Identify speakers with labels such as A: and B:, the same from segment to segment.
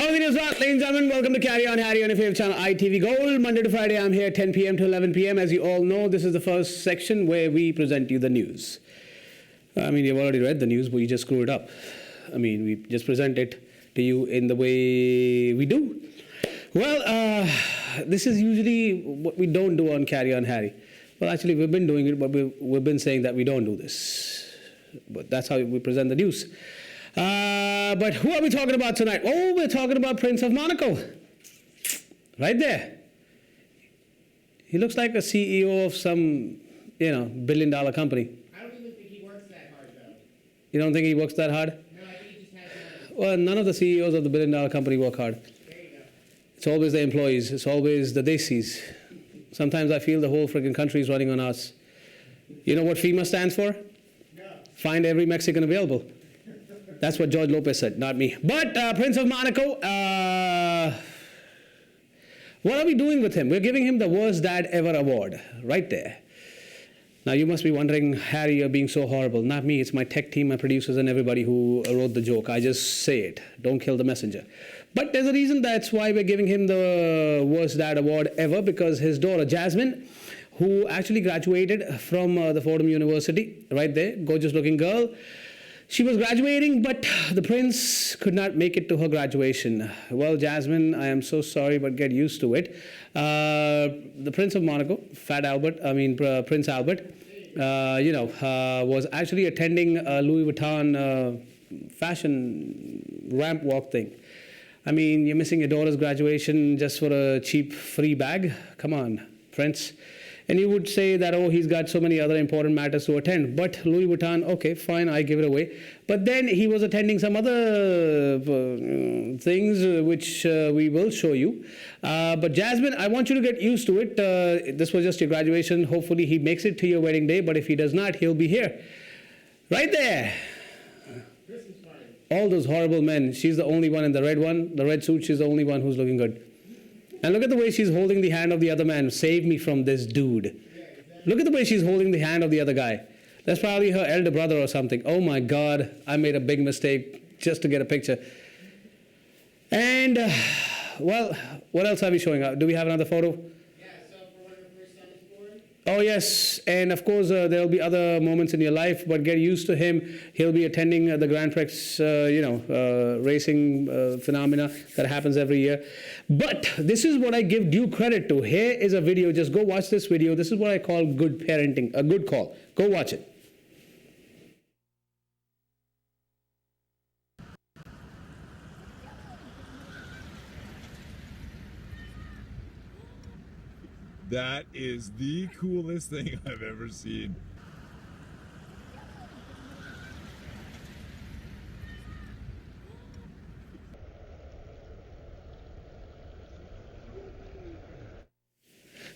A: Ladies and gentlemen, welcome to Carry On Harry on your favorite channel, ITV Gold. Monday to Friday, I'm here 10 p.m. to 11 p.m. As you all know, this is the first section where we present you the news. I mean, you've already read the news, but you just screw it up. I mean, we just present it to you in the way we do. Well, this is usually what we don't do on Carry On Harry. Well, actually, we've been doing it, but we've been saying that we don't do this. But that's how we present the news. But who are we talking about tonight? Oh, we're talking about Prince of Monaco. Right there. He looks like a CEO of some, billion-dollar company.
B: I don't even think he works that hard, though.
A: You don't think he works that hard?
B: No, I think he just has money.
A: Well, none of the CEOs of the billion-dollar company work hard.
B: There you go.
A: It's always the employees. It's always the desis. Sometimes I feel the whole freaking country is running on us. You know what FEMA stands for?
B: No.
A: Find every Mexican available. That's what George Lopez said, not me. But Prince of Monaco, what are we doing with him? We're giving him the Worst Dad Ever award, right there. Now you must be wondering, Harry, you're being so horrible. Not me, it's my tech team, my producers, and everybody who wrote the joke. I just say it. Don't kill the messenger. But there's a reason that's why we're giving him the Worst Dad Award ever, because his daughter, Jasmine, who actually graduated from the Fordham University, right there, gorgeous looking girl. She was graduating, but the prince could not make it to her graduation. Well, Jasmine, I am so sorry, but get used to it. The Prince of Monaco, Prince Albert, was actually attending a Louis Vuitton fashion ramp walk thing. I mean, you're missing your daughter's graduation just for a cheap free bag? Come on, Prince. And you would say that, oh, he's got so many other important matters to attend. But Louis Vuitton, okay, fine, I give it away. But then he was attending some other things which we will show you. But Jasmine, I want you to get used to it. This was just your graduation. Hopefully he makes it to your wedding day. But if he does not, he'll be here. Right there. All those horrible men. She's the only one in the red suit. She's the only one who's looking good. And look at the way she's holding the hand of the other man. Save me from this dude. Look at the way she's holding the hand of the other guy. That's probably her elder brother or something. Oh my God, I made a big mistake just to get a picture. And, well, what else are we showing up? Do we have another photo?
B: Yeah, so for one of the first time he's born.
A: Oh yes, and of course there'll be other moments in your life, but get used to him. He'll be attending the Grand Prix, racing phenomena that happens every year. But this is what I give due credit to. Here is a video. Just go watch this video. This is what I call good parenting, a good call. Go watch it.
C: That is the coolest thing I've ever seen.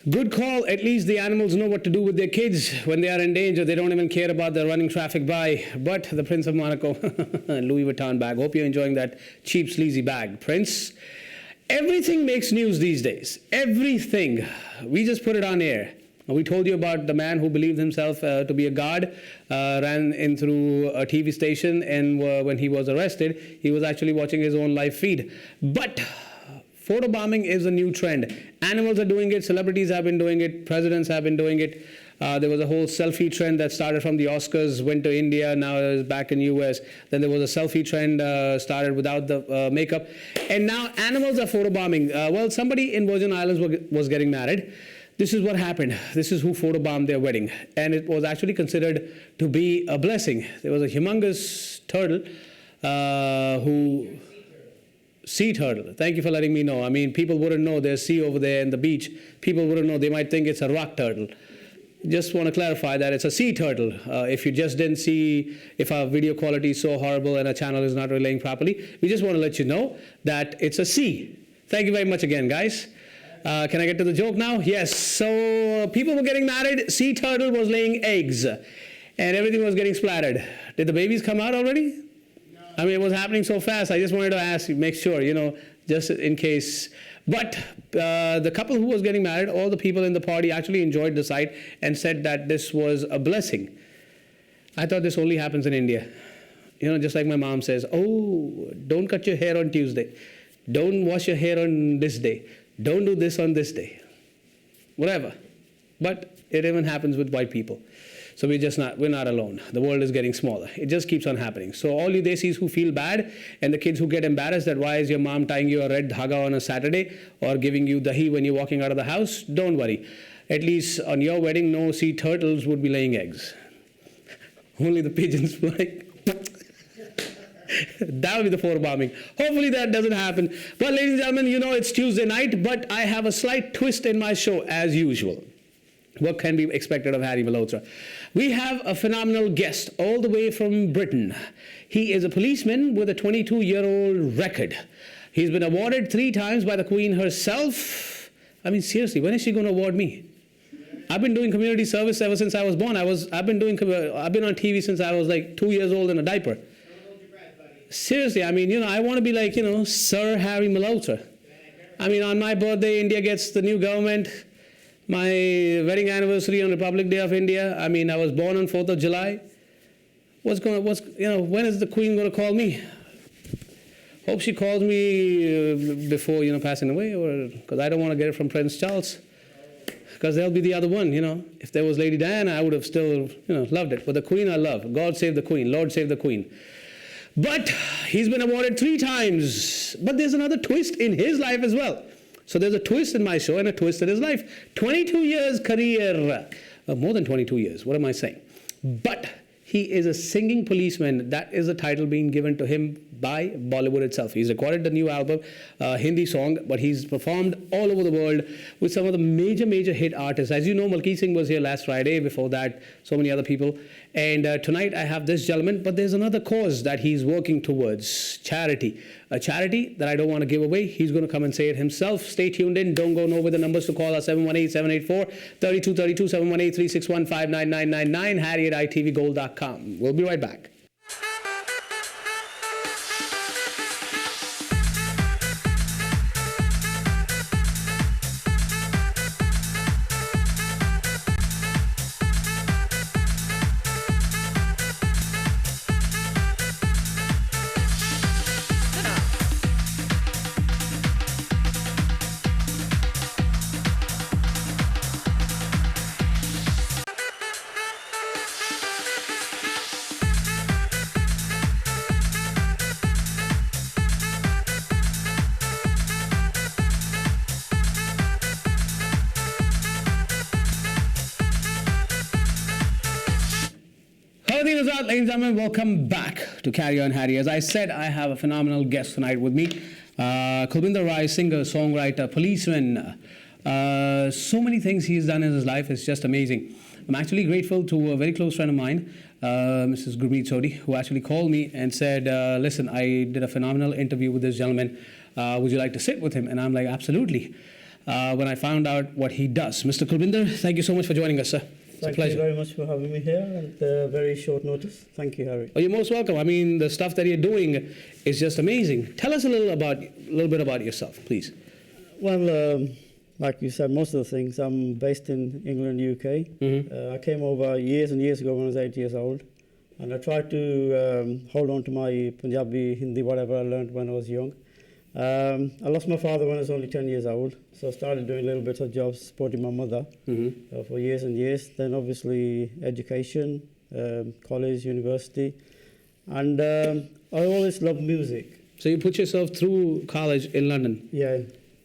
A: Good call. At least the animals know what to do with their kids when they are in danger. They don't even care about the running traffic by. But the Prince of Monaco, Louis Vuitton bag. Hope you're enjoying that cheap, sleazy bag. Prince, everything makes news these days. Everything. We just put it on air. We told you about the man who believed himself to be a god, ran in through a TV station, and when he was arrested, he was actually watching his own live feed. But photobombing is a new trend. Animals are doing it, celebrities have been doing it, presidents have been doing it. There was a whole selfie trend that started from the Oscars, went to India, now is back in US. Then there was a selfie trend started without the makeup. And now animals are photobombing. Well, somebody in Virgin Islands was getting married. This is what happened. This is who photobombed their wedding. And it was actually considered to be a blessing. There was a humongous turtle Sea turtle. Thank you for letting me know. I mean, people wouldn't know there's sea over there in the beach. People wouldn't know. They might think it's a rock turtle. Just want to clarify that it's a sea turtle. If you just didn't see, if our video quality is so horrible and our channel is not relaying properly, we just want to let you know that it's a sea. Thank you very much again, guys. Can I get to the joke now? Yes. So people were getting married. Sea turtle was laying eggs. And everything was getting splattered. Did the babies come out already? I mean, it was happening so fast. I just wanted to ask you, make sure, just in case. But the couple who was getting married, all the people in the party actually enjoyed the sight and said that this was a blessing. I thought this only happens in India. Just like my mom says, oh, don't cut your hair on Tuesday. Don't wash your hair on this day. Don't do this on this day. Whatever. But it even happens with white people. So we're not alone. The world is getting smaller. It just keeps on happening. So all you desis who feel bad and the kids who get embarrassed that why is your mom tying you a red dhaga on a Saturday or giving you dahi when you're walking out of the house, don't worry. At least on your wedding, no sea turtles would be laying eggs. Only the pigeons flying. That will be the bombing. Hopefully that doesn't happen. But ladies and gentlemen, you know it's Tuesday night, but I have a slight twist in my show as usual. What can be expected of Harry Malhotra? We have a phenomenal guest all the way from Britain. He is a policeman with a 22-year-old record. He's been awarded 3 times by the Queen herself. I mean, seriously, when is she going to award me? I've been doing community service ever since I was born. I've been on TV since I was like 2 years old in a diaper.
B: Don't hold your breath, buddy.
A: Seriously, I mean, I want to be like, Sir Harry Malhotra. I mean, on my birthday, India gets the new government. My wedding anniversary on Republic Day of India. I mean, I was born on 4th of July. When is the Queen going to call me? Hope she calls me before, passing away, or because I don't want to get it from Prince Charles. Because there'll be the other one, If there was Lady Diana, I would have still, loved it. But the Queen I love. God save the Queen. Lord save the Queen. But he's been awarded 3 times. But there's another twist in his life as well. So there's a twist in my show and a twist in his life. 22 years career. More than 22 years. What am I saying? But he is a singing policeman. That is a title being given to him by Bollywood itself. He's recorded the new album, Hindi song, but he's performed all over the world with some of the major hit artists. As you know, Malki Singh was here last Friday. Before that, so many other people. And tonight I have this gentleman, but there's another cause that he's working towards, charity. A charity that I don't want to give away. He's going to come and say it himself. Stay tuned in. Don't go nowhere. The numbers to call are 718-784-3232, 718-361-59999, harry@itvgold.com. We'll be right back. Ladies and gentlemen, welcome back to Carry On Harry. As I said, I have a phenomenal guest tonight with me. Kulbinder Rai, singer, songwriter, policeman. So many things he's done in his life. It's just amazing. I'm actually grateful to a very close friend of mine, Mrs. Gurmeet Sodhi, who actually called me and said, listen, I did a phenomenal interview with this gentleman. Would you like to sit with him? And I'm like, absolutely. When I found out what he does. Mr. Kulbinder, thank you so much for joining us, sir. It's a pleasure.
D: Thank you very much for having me here at very short notice. Thank you, Harry.
A: Oh, you're most welcome. I mean, the stuff that you're doing is just amazing. Tell us a little bit about yourself, please.
D: Well, like you said, most of the things. I'm based in England, UK.
A: Mm-hmm.
D: I came over years and years ago when I was 8 years old. And I tried to hold on to my Punjabi, Hindi, whatever I learned when I was young. I lost my father when I was only 10 years old, so I started doing little bits of jobs supporting my mother for years and years. Then obviously education, college, university, and I always loved music.
A: So you put yourself through college in London?
D: Yeah.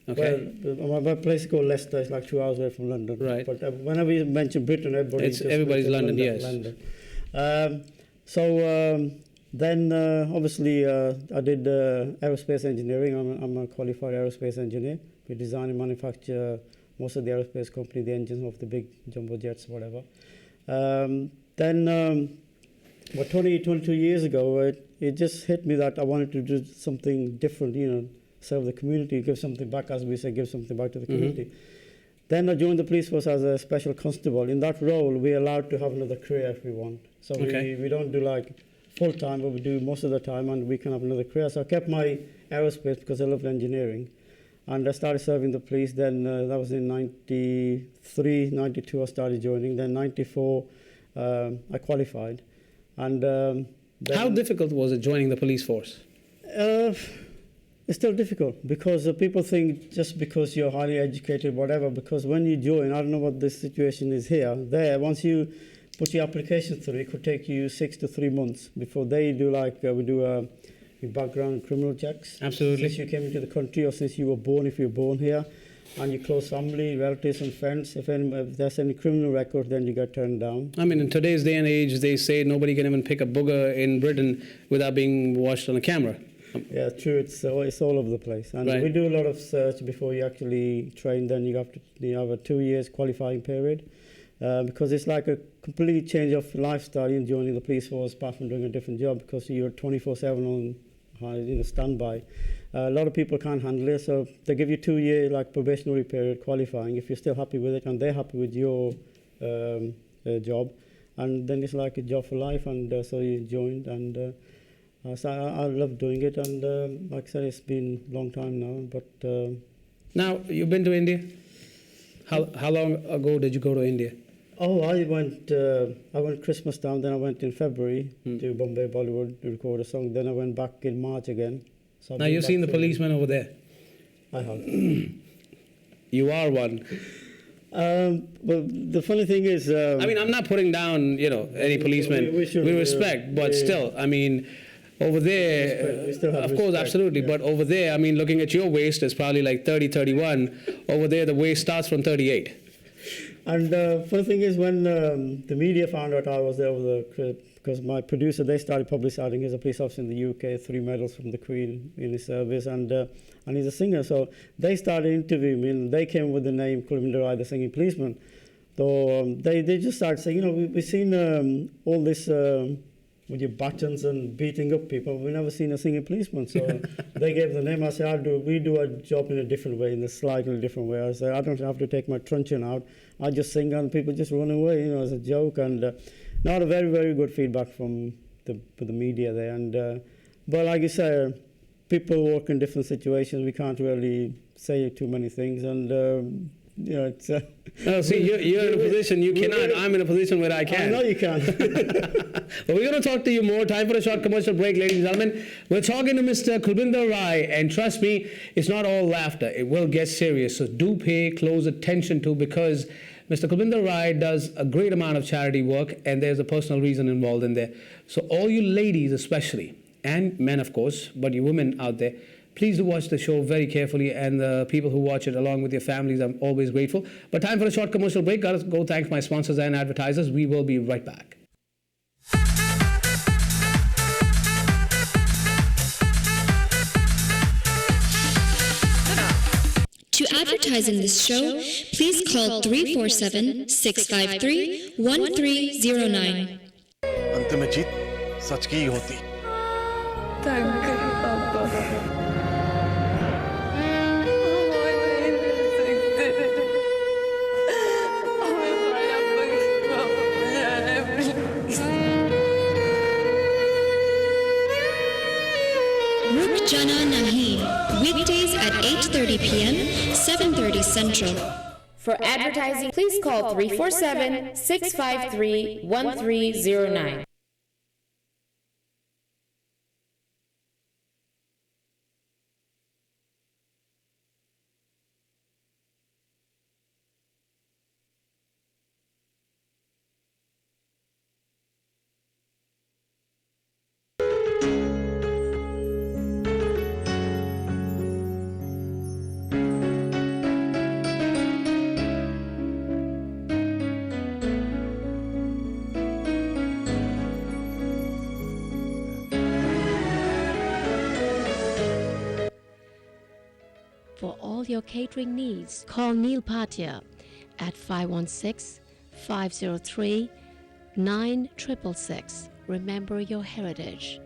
A: Okay.
D: Well, my place is called Leicester. It's like 2 hours away from London.
A: Right.
D: But whenever you mention Britain, everybody's
A: London, yes.
D: London. Then obviously I did aerospace engineering. I'm a qualified aerospace engineer. We design and manufacture most of the aerospace company, the engines of the big jumbo jets, whatever. Then 22 years ago, it just hit me that I wanted to do something different, serve the community, give something back, as we say, give something back to the community. Then I joined the police force as a special constable. In that role, we're allowed to have another career if we want. So we don't do like full-time, but we do most of the time, and we can have another career. So I kept my aerospace because I loved engineering. And I started serving the police. Then that was in 93, 92 I started joining. Then 94 I qualified. And
A: how difficult was it joining the police force?
D: It's still difficult because people think just because you're highly educated, whatever, because when you join, I don't know what the situation is here, there, once you put your application through, it could take you 6 to 3 months before they do we do your background criminal checks.
A: Absolutely.
D: Since you came into the country or since you were born, if you're born here, and your close family, relatives and friends, if there's any criminal record, then you get turned down.
A: I mean, in today's day and age, they say nobody can even pick a booger in Britain without being watched on a camera.
D: Yeah, true. It's all over the place, and
A: Right.
D: we do a lot of search before you actually train. Then you have a 2 years qualifying period, because it's like a complete change of lifestyle in joining the police force, apart from doing a different job, because you're 24/7 on standby. A lot of people can't handle it, so they give you 2 year probationary period qualifying. If you're still happy with it and they're happy with your job, and then it's like a job for life, and so you joined and. So I love doing it, and like I said, it's been a long time now. But
A: Now, you've been to India? How long ago did you go to India?
D: I went Christmas time. Then I went in February to Bombay Bollywood to record a song. Then I went back in March again. So I've
A: Now,
D: been
A: you've
D: back
A: seen the
D: to-
A: policeman over there.
D: I have.
A: You are one.
D: Well, the funny thing is,
A: I mean, I'm not putting down, any policeman.
D: we should,
A: We respect, but still, I mean, over there,
D: We still have
A: of course,
D: respect,
A: absolutely.
D: yeah.
A: But over there, I mean, looking at your waist, it's probably like 30, 31. Over there, the waist starts from 38.
D: And funny thing is, when the media found out I was there because my producer, they started publicising he's a police officer in the UK, 3 medals from the Queen in his service, and he's a singer. So they started interviewing me, and they came with the name Kulbinder Rai, the Singing Policeman. So they just started saying, we've seen all this with your buttons and beating up people. We've never seen a singing policeman. So they gave the name. I said, we do our job in a different way, in a slightly different way. I said, I don't have to take my truncheon out. I just sing and people just run away, as a joke. And not a very, very good feedback from the media there. And but like you say, people work in different situations. We can't really say too many things. And it's.
A: No, see, you're in a position you cannot. I'm in a position where I can.
D: I know you can.
A: But we're going to talk to you more. Time for a short commercial break, ladies and gentlemen. We're talking to Mr. Kulbinder Rai, and trust me, it's not all laughter. It will get serious. So do pay close attention to, because Mr. Kulbinder Rai does a great amount of charity work, and there's a personal reason involved in there. So all you ladies especially, and men of course, but you women out there, please do watch the show very carefully, and the people who watch it along with your families, I'm always grateful. But time for a short commercial break. Gotta go thank my sponsors and advertisers. We will be right back.
E: To advertise in this show, please call 347-653-1309.
F: अंत में जीत सच की ही होती।
E: Ruk Jana Nahi, weekdays at 8:30 p.m., 7:30 Central.
G: For advertising, please call 347-653-1309.
H: For all your catering needs, call Neil Patia at 516-503-9666. Remember your heritage.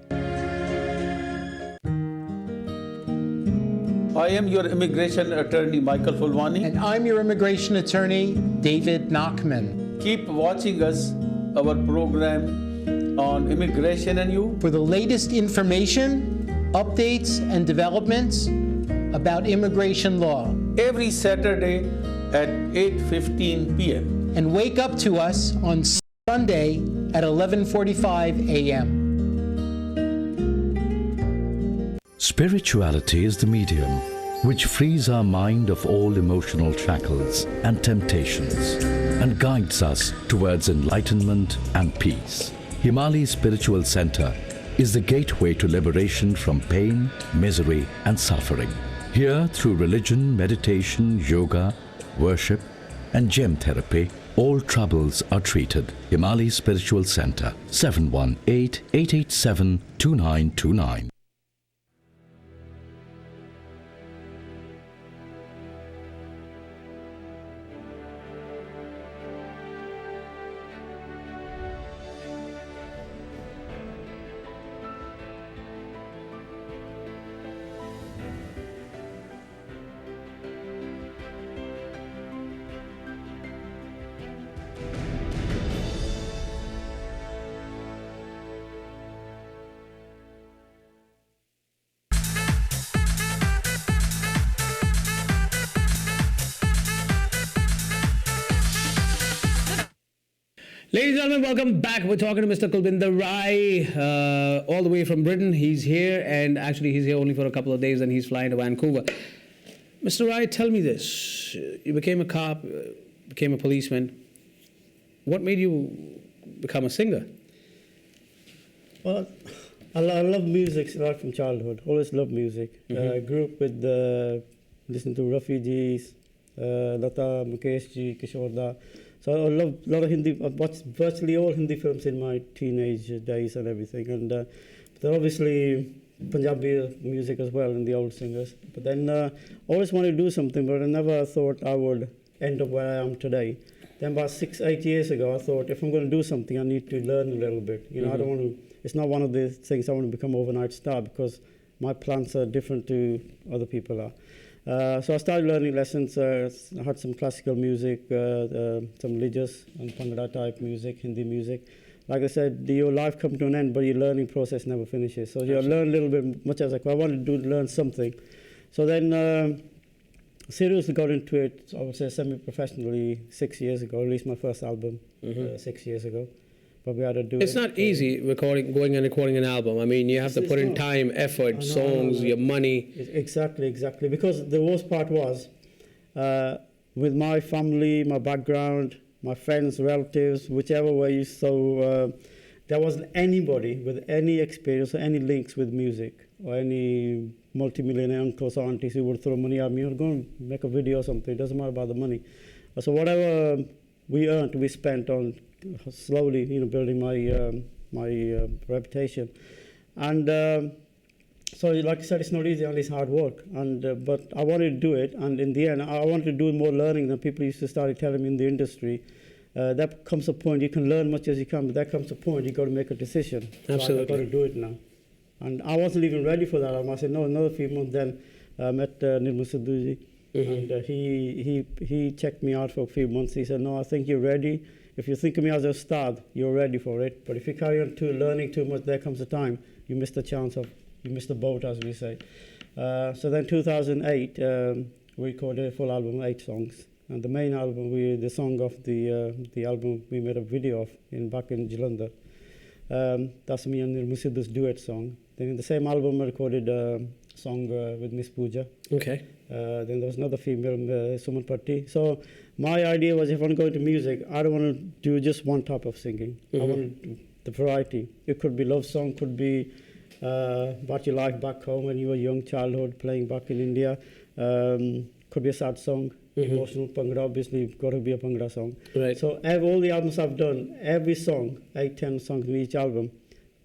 I: I am your immigration attorney, Michael Fulwani.
J: And I'm your immigration attorney, David Nachman.
I: Keep watching us, our program on immigration and you.
J: For the latest information, updates, and developments about immigration law.
I: Every Saturday at 8:15 p.m.
J: And wake up to us on Sunday at 11:45 a.m.
K: Spirituality is the medium which frees our mind of all emotional shackles and temptations and guides us towards enlightenment and peace. Himali Spiritual Center is the gateway to liberation from pain, misery, and suffering. Here, through religion, meditation, yoga, worship, and gem therapy, all troubles are treated. Himali Spiritual Center, 718-887-2929.
A: Ladies and gentlemen, welcome back. We're talking to Mr. Kulbinder Rai, all the way from Britain. He's here, and actually he's here only for a couple of days, and he's flying to Vancouver. Mr. Rai, tell me this. You became a cop, became a policeman. What made you become a singer?
D: Well, I love music right from childhood. Always loved music. Grew up with listening to Refugees, Lata Mukesh, Kishore Da. So I love a lot of Hindi. I watched virtually all Hindi films in my teenage days and everything. And then obviously Punjabi music as well, and the old singers. But then I always wanted to do something, but I never thought I would end up where I am today. Then about 6-8 years ago, I thought if I'm going to do something, I need to learn a little bit. You know, I don't want to. It's not one of the things I want to become overnight star, because my plans are different to other people are. So I started learning lessons. I had some classical music, some religious and Bhangra type music, Hindi music. Like I said, your life comes to an end, but your learning process never finishes. So you learn a little bit, much as I could. I wanted to learn something. So then seriously got into it, I would say semi-professionally 6 years ago. Released my first album 6 years ago. But we had to do
A: It's not easy going and recording an album. I mean, you have to put in time, effort, songs, your money.
D: Exactly. Because the worst part was, with my family, my background, my friends, relatives, whichever way, so there wasn't anybody with any experience or any links with music, or any multi-millionaire uncles or aunties who would throw money at me, or go and make a video or something. It doesn't matter about the money. So whatever we earned, we spent on slowly, building my reputation. And so, like I said, it's not easy, only it's hard work. And but I wanted to do it, and in the end, I wanted to do more learning than people used to start telling me in the industry. That comes a point, you can learn much as you can, but that comes a point, you got to make a decision.
A: Absolutely.
D: I've got to do it now. And I wasn't even ready for that. I said, no, another few months. Then I met Nirmal Sidhuji, and he checked me out for a few months. He said, no, I think you're ready. If you think of me as a star, you're ready for it. But if you carry on learning too much, there comes a time you miss the you miss the boat, as we say. So then 2008, we recorded a full album, 8 songs. And the main album, the song of the album, we made a video of back in Jalandhar. That's me and Nirmal Sidhu's duet song. Then in the same album, I recorded a song with Miss Pooja.
A: Okay.
D: Then there was another female, Suman Patti. So my idea was, if I want to go into music, I don't want to do just one type of singing. I want to do the variety. It could be love song, could be about your life back home when you were young, childhood, playing back in India. Could be a sad song, emotional Bhangra, obviously, got to be a Bhangra song.
A: Right.
D: So all the albums I've done, every song, 8-10 songs in each album,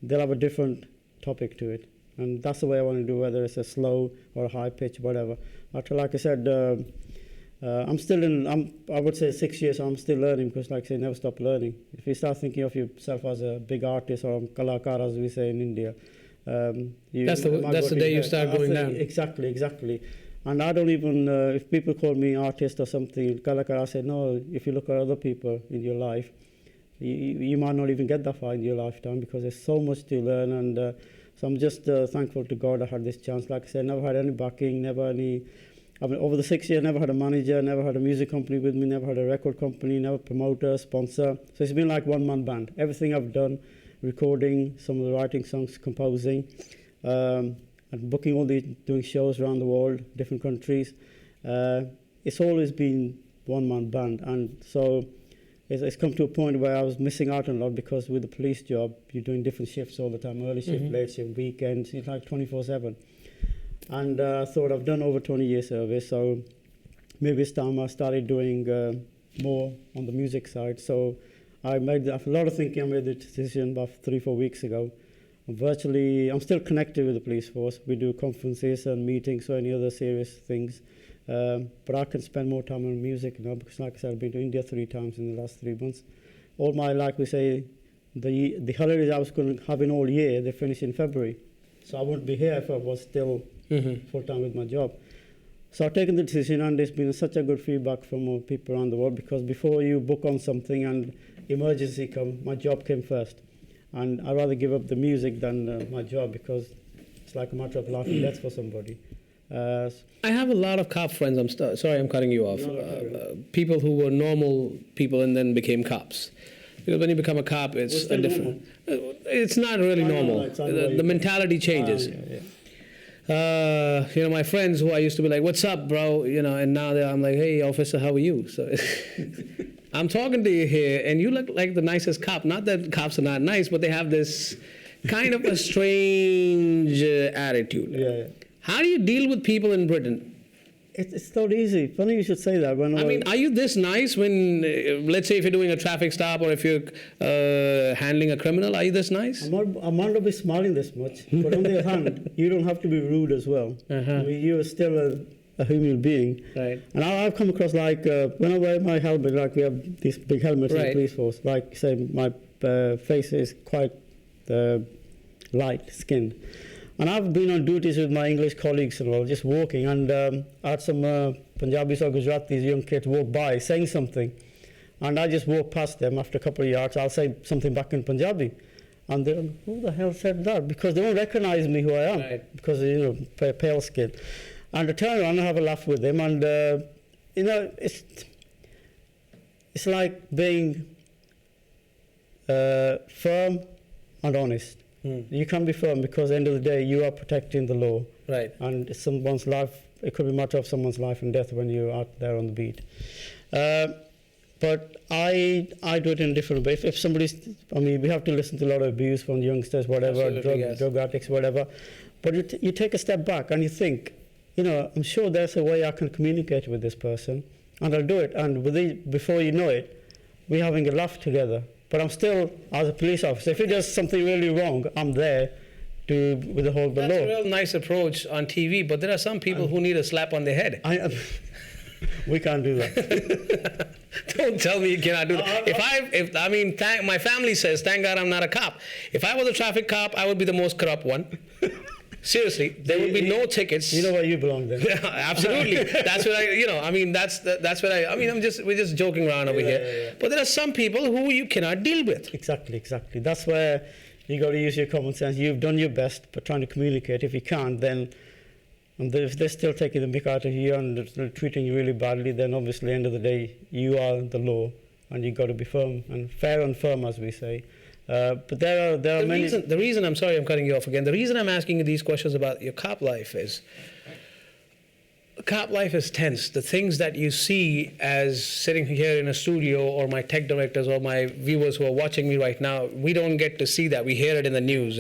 D: they'll have a different topic to it. And that's the way I want to do, whether it's a slow or a high pitch, whatever. Like I said, I'm still I would say 6 years, I'm still learning, because like I say, never stop learning. If you start thinking of yourself as a big artist or a kalakar, as we say in India,
A: that's the day you start going down.
D: Exactly. And I don't even, if people call me artist or something, kalakar, I say, no, if you look at other people in your life, you might not even get that far in your lifetime, because there's so much to learn. And so I'm just thankful to God I had this chance. Like I said, never had any backing, over the 6 years, never had a manager, never had a music company with me, never had a record company, never promoter, sponsor. So it's been like one-man band. Everything I've done, recording, some of the writing songs, composing, and booking all these, doing shows around the world, different countries. It's always been one-man band, and so it's come to a point where I was missing out on a lot because with the police job, you're doing different shifts all the time, early shift, late shift, weekends, it's like 24/7. And I thought I've done over 20 years service, so maybe it's time I started doing more on the music side. So after a lot of thinking, I made the decision about 3-4 weeks ago. I'm still connected with the police force. We do conferences and meetings or any other serious things. But I can spend more time on music now because, like I said, I've been to India 3 times in the last 3 months. All my, like we say, the holidays I was going to have in all year, they finish in February. So I wouldn't be here if I was still full-time with my job. So I've taken the decision, and there's been such a good feedback from people around the world, because before you book on something and emergency come, my job came first. And I'd rather give up the music than my job, because it's like a matter of life and death for somebody.
A: I have a lot of cop friends. Sorry, I'm cutting you off. People who were normal people and then became cops. Because when you become a cop, it's a different. It's not really normal. The mentality changes. My friends who I used to be like, "What's up, bro?" And now I'm like, "Hey, officer, how are you?" So I'm talking to you here, and you look like the nicest cop. Not that cops are not nice, but they have this kind of a strange attitude.
D: Yeah.
A: How do you deal with people in Britain?
D: It's not easy. Funny you should say that.
A: Are you this nice when, let's say if you're doing a traffic stop or if you're handling a criminal, are you this nice?
D: I might not be smiling this much, but on the other hand, you don't have to be rude as well. I mean, you're still a human being.
A: Right.
D: And I've come across, like, when I wear my helmet, like we have these big helmets in the police force, like, say, my face is quite light skinned. And I've been on duties with my English colleagues and all, just walking, and I had some Punjabis or Gujaratis, young kids, walk by saying something, and I just walk past them. After a couple of yards, I'll say something back in Punjabi, and they're like, "Who the hell said that?" Because they don't recognize me who I am, because pale skin. And I turn around and have a laugh with them, and it's like being firm and honest. You can't be firm, because at the end of the day, you are protecting the law.
A: Right.
D: And someone's life, it could be a matter of someone's life and death when you're out there on the beat. But I do it in a different way. If somebody's, we have to listen to a lot of abuse from youngsters, whatever, drug addicts, whatever. But you take a step back and you think, I'm sure there's a way I can communicate with this person, and I'll do it. And before you know it, we're having a laugh together. But I'm still, as a police officer, if he does something really wrong, I'm there with the whole the law.
A: That's a real nice approach on TV, but there are some people who need a slap on their head.
D: We can't do that.
A: Don't tell me you cannot do that. My family says, thank God I'm not a cop. If I was a traffic cop, I would be the most corrupt one. Seriously, there would be no tickets.
D: You know where you belong then.
A: Yeah, absolutely. That's what we're just joking around over here. Yeah. But there are some people who you cannot deal with.
D: Exactly. That's where you got to use your common sense. You've done your best, but trying to communicate. If you can't, then, if they're still taking the mick out of you and they're treating you really badly, then obviously, at the end of the day, you are the law, and you've got to be firm and fair and firm, as we say. But there are many.
A: The reason, I'm sorry, I'm cutting you off again. The reason I'm asking you these questions about your cop life is, cop life is tense. The things that you see as sitting here in a studio, or my tech directors or my viewers who are watching me right now, we don't get to see that. We hear it in the news,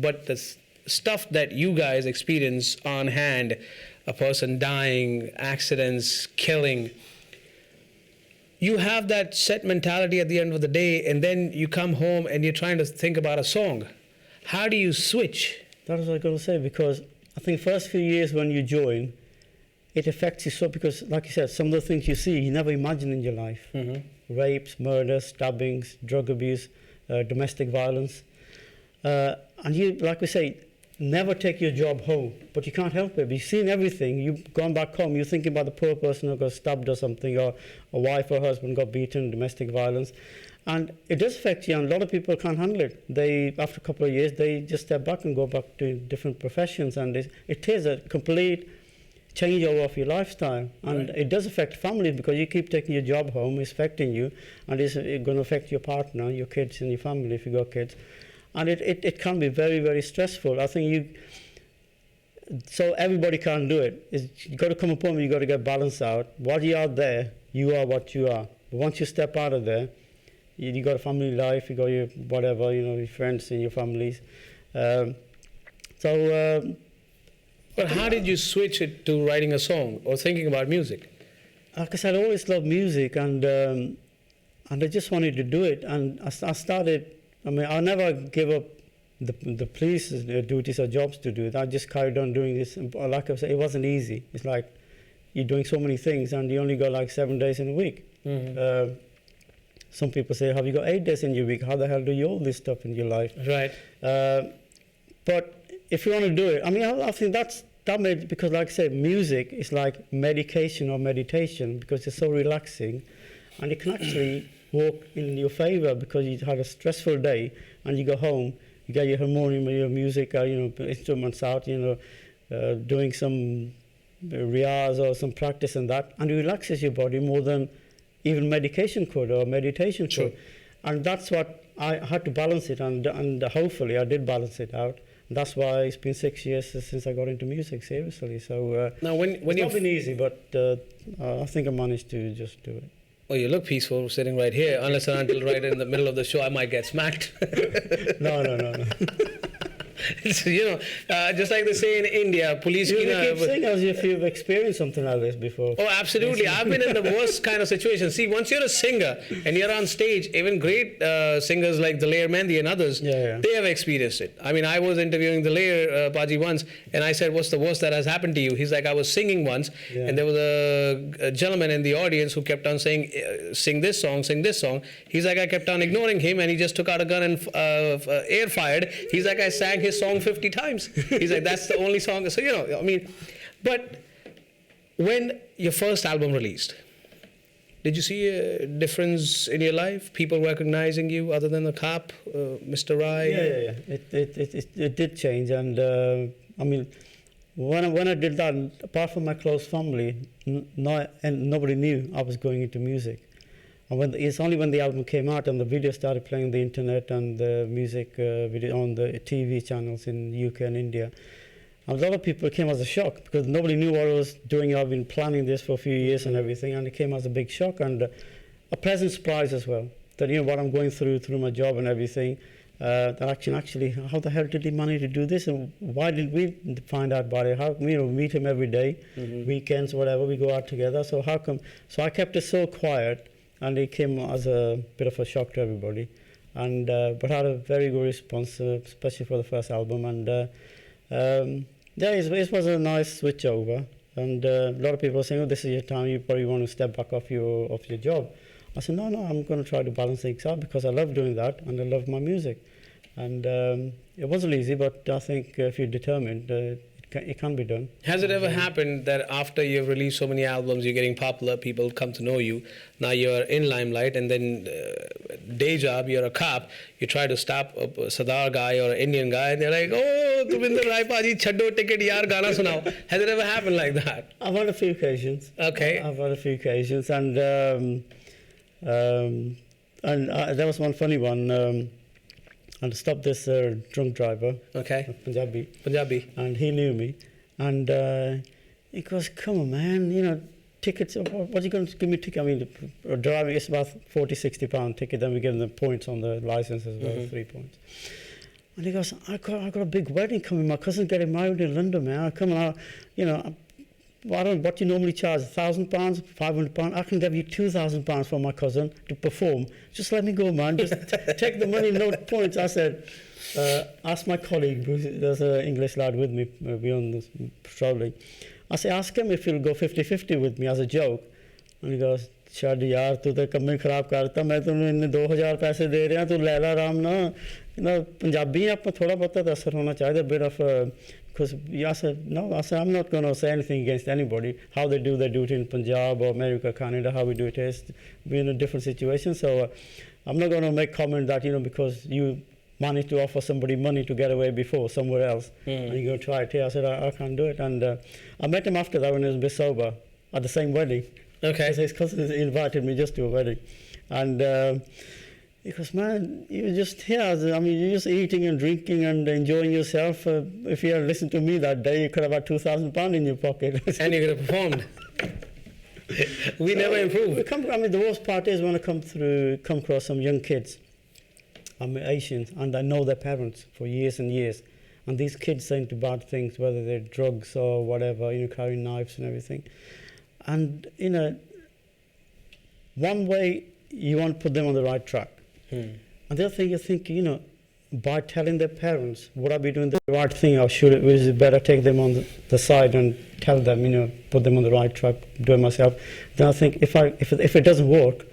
A: but the stuff that you guys experience on hand, a person dying, accidents, killing. You have that set mentality at the end of the day, and then you come home and you're trying to think about a song. How do you switch?
D: That's what I was going to say, because I think first few years when you join, it affects you so, because like you said, some of the things you see, you never imagine in your life. Rapes, murders, stabbings, drug abuse, domestic violence. And you, like we say, never take your job home, but you can't help it. You've seen everything. You've gone back home, you're thinking about the poor person who got stabbed or something, or a wife or husband got beaten, domestic violence. And it does affect you, and a lot of people can't handle it. After a couple of years, they just step back and go back to different professions, and it is a complete changeover of your lifestyle. And it does affect families, because you keep taking your job home, it's affecting you, and it's going to affect your partner, your kids, and your family if you got kids. And it can be very, very stressful. I think so everybody can't do it. You got to come upon, you got to get balanced out. While you are there, you are what you are. But once you step out of there, you got a family life, you got your whatever, your friends and your families. But
A: how did you switch it to writing a song or thinking about music?
D: Like I said, I always loved music, and I just wanted to do it. And I started. I mean, I never gave up the police duties or jobs to do it. I just carried on doing this. And like I said, it wasn't easy. It's like you're doing so many things, and you only got like 7 days in a week. Mm-hmm. Some people say, "Have you got 8 days in your week? How the hell do you all this stuff in your life?"
A: Right.
D: But if you want to do it, I mean, I think that made, because like I said, music is like medication or meditation, because it's so relaxing, and it can actually work in your favor, because you had a stressful day and you go home, you get your harmonium, your music, instruments out, doing some riyaz or some practice and that, and it relaxes your body more than even medication could or meditation
A: Sure.
D: could. And that's what I had to balance it, and hopefully I did balance it out. That's why it's been 6 years since I got into music seriously. So
A: now, when
D: it's not been easy, but I think I managed to just do it.
A: Well, you look peaceful sitting right here, unless and until right in the middle of the show I might get smacked.
D: No.
A: It's, just like they say in India, police...
D: You keep saying as if you've experienced something like this before.
A: Oh, absolutely. I've been in the worst kind of situation. See, once you're a singer and you're on stage, even great singers like Daler Mehndi and others, they have experienced it. I mean, I was interviewing Daler Paji once, and I said, "What's the worst that has happened to you?" He's like, "I was singing once, and there was a gentleman in the audience who kept on saying, sing this song, sing this song." He's like, "I kept on ignoring him, and he just took out a gun and air fired." He's like, "I sang his song 50 times. He's like, "That's the only song." So, I mean, but when your first album released, did you see a difference in your life? People recognizing you other than the cop, Mr. Rai?
D: Yeah. It did change. And I mean, when I did that, apart from my close family, nobody knew I was going into music. And it's only when the album came out and the video started playing on the internet and the music video on the TV channels in UK and India, and a lot of people came as a shock, because nobody knew what I was doing. I've been planning this for a few years and everything, and it came as a big shock and a pleasant surprise as well. That what I'm going through my job and everything, that actually, how the hell did he manage to do this, and why did we find out about it? How meet him every day, weekends, whatever, we go out together. So how come? So I kept it so quiet. And it came as a bit of a shock to everybody, and but had a very good response, especially for the first album. And it was a nice switch over. And a lot of people were saying, "Oh, this is your time. You probably want to step back off your job." I said, "No, I'm going to try to balance things out, because I love doing that and I love my music." And it wasn't easy, but I think if you're determined, it can be done.
A: Has it ever happened that after you've released so many albums, you're getting popular, people come to know you, now you're in limelight, and then day job, you're a cop, you try to stop a Sadar guy or an Indian guy, and they're like, "Oh, Kulbinder Rai Paji, chhaddo ticket, yaar, gana sunao." Has it ever happened like that?
D: I've had a few occasions.
A: Okay.
D: I've had a few occasions, and there was one funny one. And stopped this drunk driver, Punjabi, and he knew me, and he goes, "Come on, man, tickets, what are you going to give me a ticket?" I mean, driving is about 40-60 pound ticket, then we give them the points on the license as well, 3 points. And he goes, I got a big wedding coming, my cousin's getting married in London, man, come on, I don't know what you normally charge, £1,000, £500. I can give you £2,000 for my cousin to perform. Just let me go, man. Just take the money, no points. I said, ask my colleague, there's an English lad with me, beyond this patrolling. I said, ask him if he'll go 50-50 with me as a joke. And he goes, "Chad yaar, tu to kamme kharab karta, main tunu inne 2,000 paise de raha, tu le la aram na." Punjabi apna thoda bahut ta asar hona chahiye, a bit of because I said, "No," I said, "I'm not going to say anything against anybody. How they do it in Punjab or America, Canada, how we do it is, we're in a different situation. So I'm not going to make comment that, because you managed to offer somebody money to get away before somewhere else, and you're going to try it here." I said, I can't do it. And I met him after that when he was a bit sober at the same wedding.
A: Okay.
D: His cousin invited me just to a wedding. And He goes, man, you're just here. I mean, you're just eating and drinking and enjoying yourself. If you had listened to me that day, you could have had £2,000 in your pocket.
A: And you could have performed. We never improve.
D: I mean, the worst part is when I come across some young kids. I'm Asian, and I know their parents for years and years. And these kids are into bad things, whether they're drugs or whatever, carrying knives and everything. And, one way you want to put them on the right track. And the other thing you think, by telling their parents, would I be doing the right thing, or is it better take them on the side and tell them, put them on the right track, do it myself? Then I think if it doesn't work,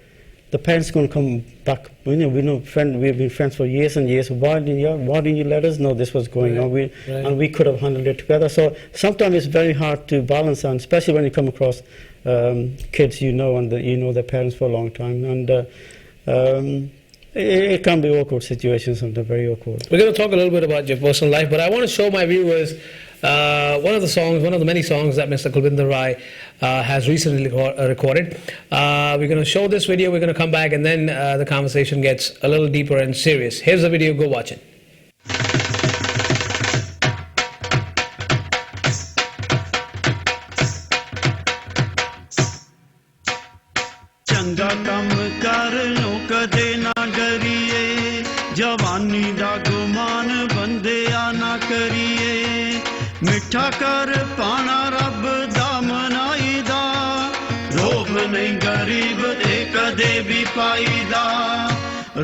D: the parents are going to come back. We've been friends for years and years. Why didn't you let us know this was going on? And we could have handled it together. So sometimes it's very hard to balance, and especially when you come across kids and their parents for a long time. And it can be awkward situations, sometimes very awkward.
A: We're going to talk a little bit about your personal life, but I want to show my viewers one of the many songs that Mr. Kulbinder Rai has recently recorded. We're going to show this video, we're going to come back, and then the conversation gets a little deeper and serious. Here's the video, go watch it.
L: चंगा कम कर लो कदे ना डरिए जवानी दा गुमान बंदिया ना करिए मिठा कर पाना रब दा मनाई दा रोब नहीं गरीब ते कदे भी पाईदा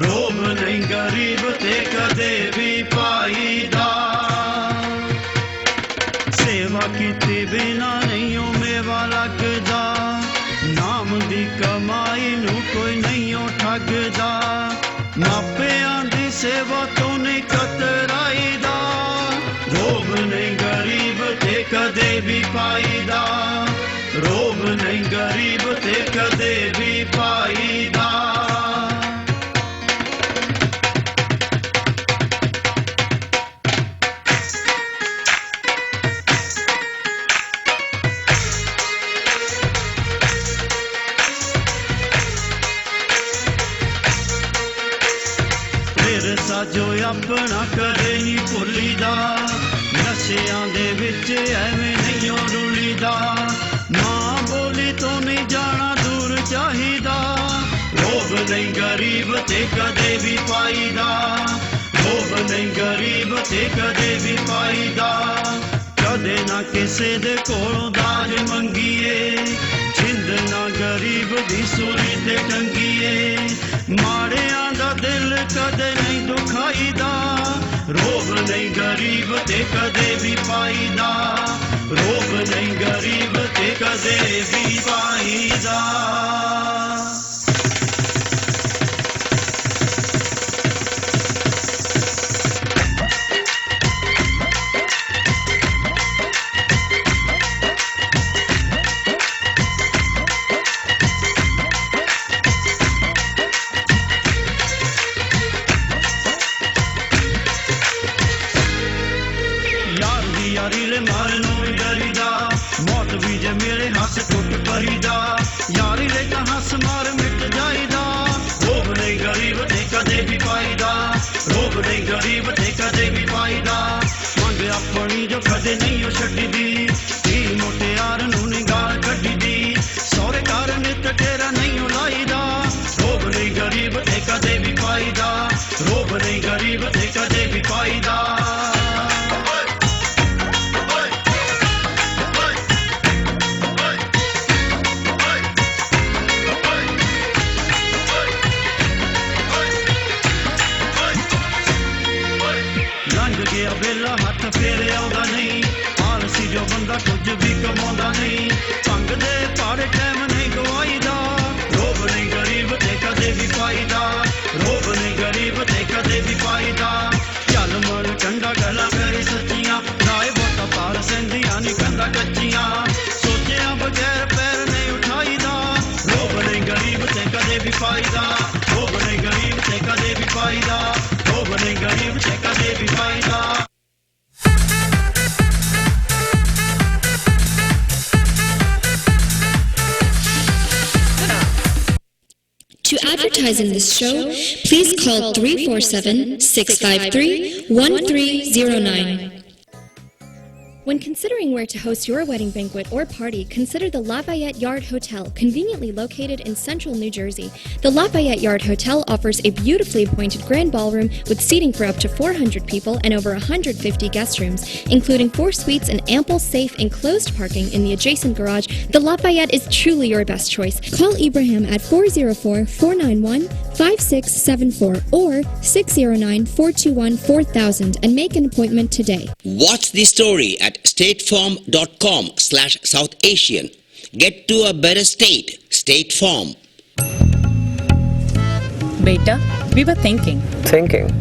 L: रोब नहीं गरीब ते कदे भी पाईदा सेवा कीते बिना नहीं ओ मेवा लगदा नाम दी कमाई नू कोई नहीं ओ ठगदा मापियां दी सेवा तो नहीं कतराईदा रोब नहीं गरीब ते कदे भी पाईदा रोब नहीं गरीब ते कदे भी पाईदा जो अपना कदे नहीं भुलीदा नशियां दे विच एवें नहीं रुलीदा मां बोली तो नहीं जाना दूर चाहिदा रोब नहीं गरीब ते कदे भी पाईदा रोब नहीं गरीब ते कदे भी पाईदा कदे ना किसे दे कोलों दाज मंगीए जिंद ना गरीब दी सूली ते टंगीए माड़ियां दा दिल कदे नहीं दुखाईदा रोब नहीं गरीब ते कदे भी पाईदा रोब नहीं गरीब ते कदे भी पाईदा यारी ले हंस मार मिट जाईदा रोब नहीं गरीब ते कदे भी पाईदा रोब नहीं गरीब ते कदे भी पाईदा मंग अपनी जो कदे नहीं ओ छड्डी धी मोटियार नू नहीं गाल कड्डी दी सौरे घर नित तेरा नहीं ओ लाईदा रोब नहीं गरीब ते कदे भी पाईदा रोब नहीं गरीब ते कदे भी पाईदा फेरे आउंदा नहीं आलसी जो बंदा कुछ भी कमाउंदा नहीं भंग दे पाड़े टाइम नहीं गवाईदा रोब नहीं गरीब ते कदे भी पाईदा रोब नहीं गरीब ते कदे भी पाईदा चल मर कंडा गला करे सच्चियां राय बोता पार सेंदियां नी कंदा कच्चियां सोचिया बगैर पैर नहीं उठाईदा रोब नहीं गरीब ते कदे भी पाईदा रोब नहीं गरीब ते कदे भी पाईदा रोब नहीं गरीब ते कदे भी पाईदा
E: advertise in this show, please call 347-653-1309. When considering where to host your wedding banquet or party, consider the Lafayette Yard Hotel, conveniently located in central New Jersey. The Lafayette Yard Hotel offers a beautifully appointed grand ballroom with seating for up to 400 people and over 150 guest rooms, including 4 suites and ample, safe, enclosed parking in the adjacent garage. The Lafayette is truly your best choice. Call Ibrahim at 404-491-5674 or 609-421-4000 and make an appointment today.
M: Watch the story at statefarm.com/South Asian. Get to a better state. State Farm.
N: Beta, we were thinking.
O: Thinking?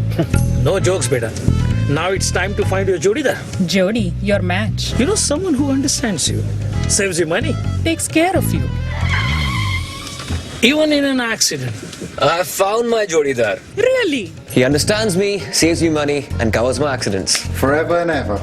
O: No jokes, beta. Now it's time to find your Jodi there.
N: Jodi, your match.
O: You know, someone who understands you, saves you money,
N: takes care of you.
O: even in an accident.
P: I found my Jodi there.
N: Really?
P: He understands me, saves me money, and covers my accidents.
Q: Forever and ever.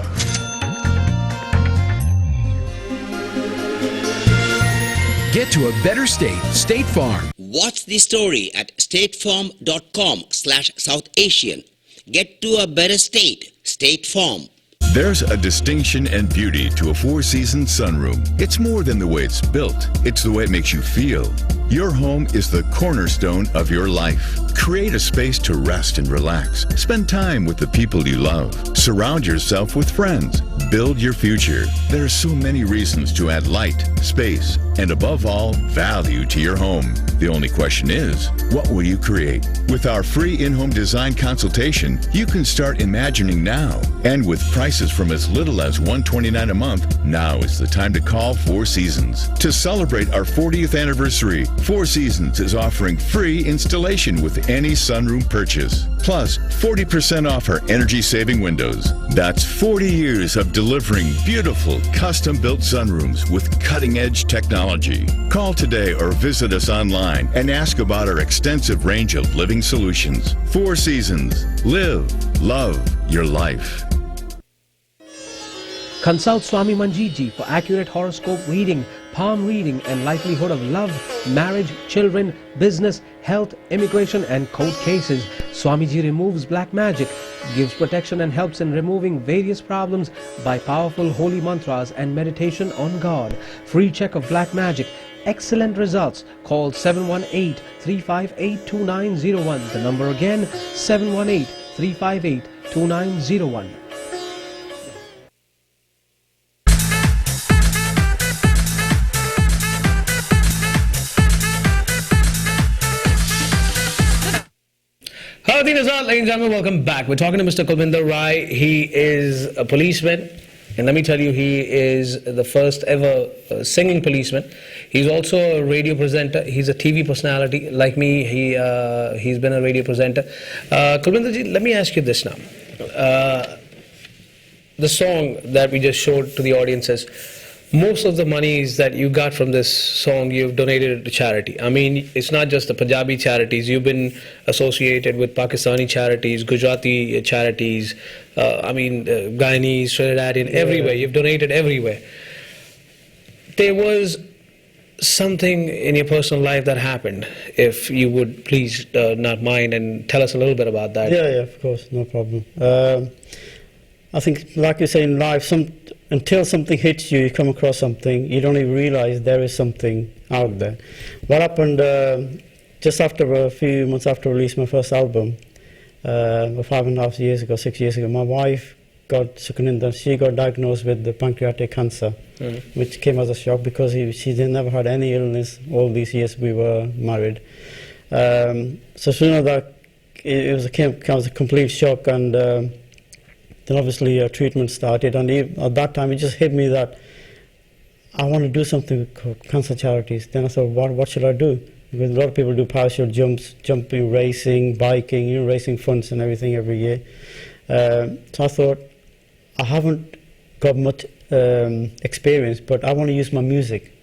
R: Get to a better state. State Farm.
M: Watch the story at statefarm.com/South Asian. Get to a better state. State Farm.
C: There's a distinction and beauty to a Four Seasons sunroom. It's more than the way it's built. It's the way it makes you feel. Your home is the cornerstone of your life. Create a space to rest and relax. Spend time with the people you love. Surround yourself with friends. Build your future. There are so many reasons to add light, space, and above all, value to your home. The only question is, what will you create? With our free in-home design consultation, you can start imagining now. And with prices from as little as $129 a month, now is the time to call Four Seasons. To celebrate our 40th anniversary, Four Seasons is offering free installation with any sunroom purchase. Plus, 40% off our energy-saving windows. That's 40 years of delivering beautiful, custom-built sunrooms with cutting-edge technology. Call today or visit us online and ask about our extensive range of living solutions. Four Seasons. Live, love your life.
A: Consult Swami Manjeet Ji for accurate horoscope reading, palm reading and likelihood of love, marriage, children, business, health, immigration and court cases. Swamiji removes black magic, gives protection and helps in removing various problems by powerful holy mantras and meditation on God. Free check of black magic. Excellent results. Call 718-358-2901. The number again, 718-358-2901. Ladies and gentlemen, welcome back. We're talking to Mr. Kulbinder Rai. He is a policeman, and let me tell you, he is the first ever singing policeman. He's also a radio presenter. He's a TV personality. Like me, he's been a radio presenter. Kulbinder ji, let me ask you this now. The song that we just showed to the audiences, most of the monies that you got from this song, you've donated to charity. I mean, it's not just the Punjabi charities. You've been associated with Pakistani charities, Gujarati charities, Guyanese, Trinidadian, everywhere. You've donated everywhere. There was something in your personal life that happened. If you would please not mind and tell us a little bit about that.
D: Yeah, of course, no problem. I think, like you say in life, until something hits you, you come across something, you don't even realize there is something out there. What happened just after a few months after I released my first album, 5.5 years ago, 6 years ago, my wife got she got diagnosed with the pancreatic cancer, which came as a shock because she never had any illness all these years we were married. So soon as that, it was a complete shock, and then obviously treatment started, and at that time it just hit me that I want to do something with cancer charities. Then I thought, what should I do? Because a lot of people do parachute jumps, jumping, racing, biking, raising funds and everything every year. So I thought, I haven't got much experience, but I want to use my music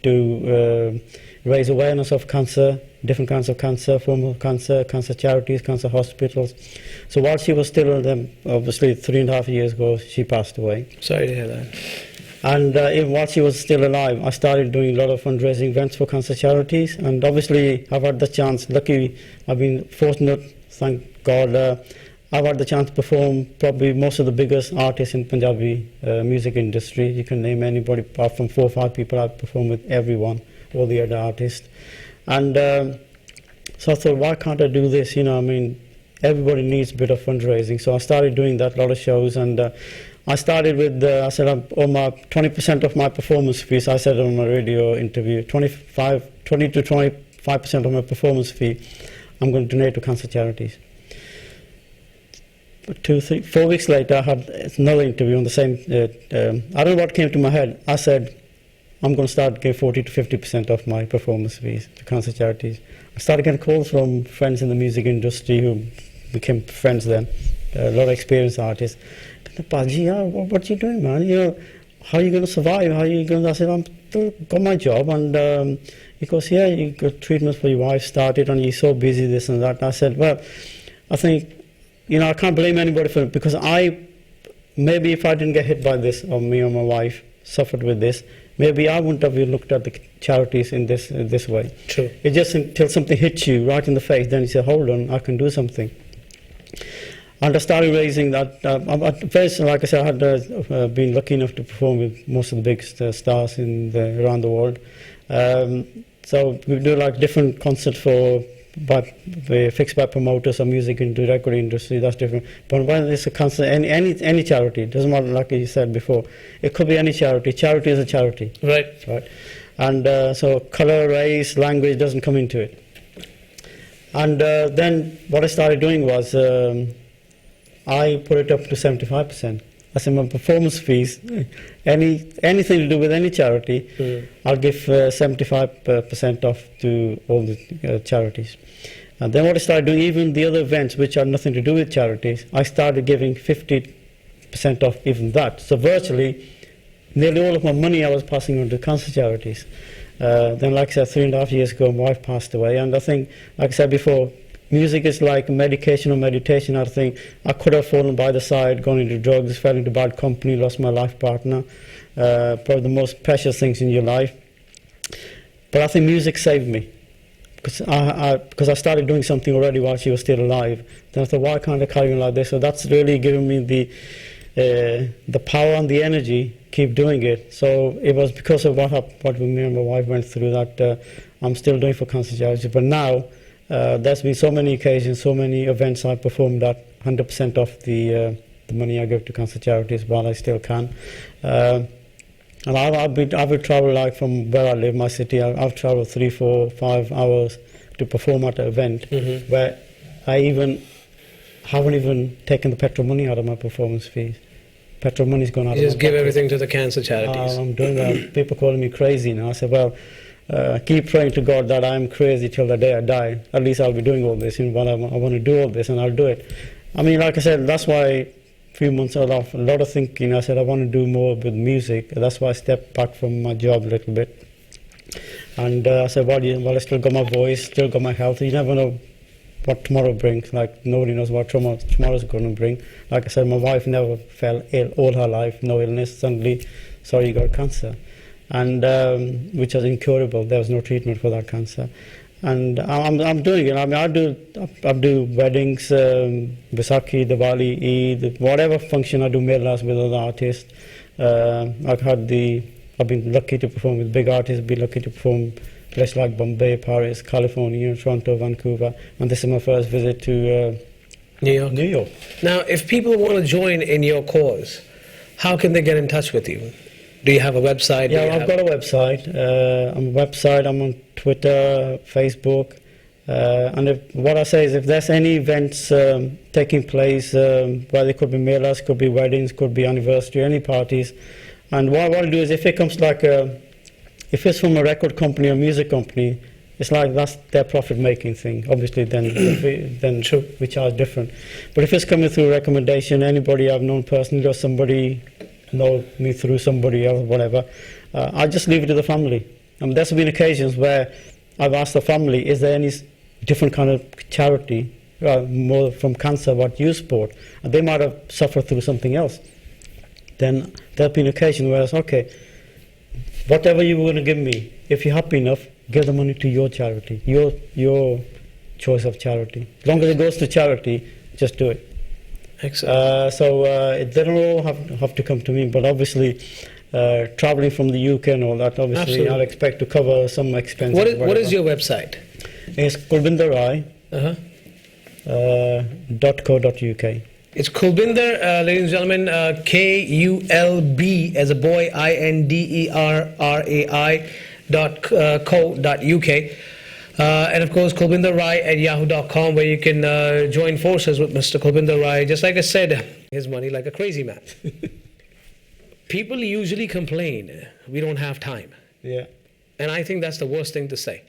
D: to raise awareness of cancer, different kinds of cancer, form of cancer, cancer charities, cancer hospitals. So while she was still in them, obviously 3.5 years ago, she passed away.
A: Sorry to hear that.
D: And even while she was still alive, I started doing a lot of fundraising events for cancer charities. And obviously, I've had the chance, lucky, I've been fortunate, thank God, I've had the chance to perform probably most of the biggest artists in Punjabi music industry. You can name anybody, apart from 4 or 5 people, I've performed with everyone, all the other artists. And so I thought, why can't I do this? Everybody needs a bit of fundraising. So I started doing that, a lot of shows. And I started with, I said, on my 20% of my performance fees, I said on my radio interview, 20 to 25% of my performance fee, I'm going to donate to cancer charities. 4 weeks later, I had another interview on the same, I don't know what came to my head. I said, I'm going to start giving 40 to 50% of my performance fees to cancer charities. I started getting calls from friends in the music industry who became friends then, a lot of experienced artists. Paji, what are you doing, man? How are you going to survive? How are you going to? I said, I'm still got my job. And he goes, yeah, you got treatment for your wife started, and you're so busy, this and that. And I said, well, I think, I can't blame anybody for it, because maybe if I didn't get hit by this, or me or my wife suffered with this, maybe I wouldn't have looked at the charities in this way.
A: True.
D: It's just until something hits you right in the face, then you say, hold on, I can do something. And I started raising that. First, like I said, I had been lucky enough to perform with most of the big stars around the world. So we do like different concerts fixed by promoters or music into record industry. That's different. But when it's a concert, any charity, it doesn't matter, like you said before. It could be any charity. Charity is a charity.
A: Right.
D: And so color, race, language doesn't come into it. And then what I started doing was I put it up to 75%. I said my performance fees, anything to do with any charity, I'll give 75% off to all the charities. And then what I started doing, even the other events which are nothing to do with charities, I started giving 50% off even that. So virtually, nearly all of my money I was passing on to cancer charities. Then, like I said, 3.5 years ago, my wife passed away. And I think, like I said before, music is like medication or meditation. I think I could have fallen by the side, gone into drugs, fell into bad company, lost my life partner, probably the most precious things in your life. But I think music saved me, because I started doing something already while she was still alive. Then I thought, why can't I carry on like this? So that's really given me the power and the energy, keep doing it. So it was because of what me and my wife went through that I'm still doing for cancer charities. But now, there's been so many occasions, so many events I performed at 100% of the money I give to cancer charities while I still can. And I would travel like from where I live, my city. I've traveled 3, 4, 5 hours to perform at an event where I haven't even taken the petrol money out of my performance fees. Petrol money's gone out.
A: You just give everything to the cancer charities.
D: I'm doing that. People calling me crazy now. I said, well, keep praying to God that I'm crazy till the day I die. At least I'll be doing all this. But I want to do all this, and I'll do it. I mean, like I said, that's why a few months ago, a lot of thinking. I said I want to do more with music. That's why I stepped back from my job a little bit. And I said, well, I still got my voice, still got my health. You never know what tomorrow brings. Like, nobody knows what tomorrow's going to bring. Like I said, my wife never fell ill all her life, no illness. Suddenly, sorry, you got cancer. And which was incurable. There was no treatment for that cancer, and I'm doing it. I mean, I do weddings, Vaisakhi, Diwali, Eid, whatever function I do melas with other artists. I've been lucky to perform with big artists. Been lucky to perform places like Bombay, Paris, California, Toronto, Vancouver, and this is my first visit to
A: New York.
D: New York.
A: Now, if people want to join in your cause, how can they get in touch with you? Do you have a website?
D: Yeah, I've got a website. I'm on Twitter, Facebook. And what I say is, if there's any events taking place, where there could be melas, could be weddings, could be anniversary, any parties, and what I'll do is, if it comes like if it's from a record company or music company, it's like that's their profit-making thing. Obviously, then we charge different. But if it's coming through recommendation, anybody I've known personally or somebody know me through somebody else, whatever, I just leave it to the family. There's been occasions where I've asked the family, is there any different kind of charity, more from cancer, what you support? And they might have suffered through something else. then there'll be an occasion where it's okay, whatever you were going to give me, if you're happy enough, give the money to your charity, your choice of charity. As long as it goes to charity, just do it.
A: Excellent.
D: They don't all have to come to me, but obviously, traveling from the UK and all that, obviously,
A: Absolutely.
D: I'll expect to cover some expenses.
A: What is your website?
D: It's Kulbinder Rai. .co.uk.
A: It's Kulbinder, ladies and gentlemen, KULB as a boy, INDERRAI.co.uk. And of course, Kulbinder Rai at yahoo.com, where you can join forces with Mr. Kulbinder Rai. Just like I said, his money like a crazy man. People usually complain, we don't have time.
D: Yeah.
A: And I think that's the worst thing to say.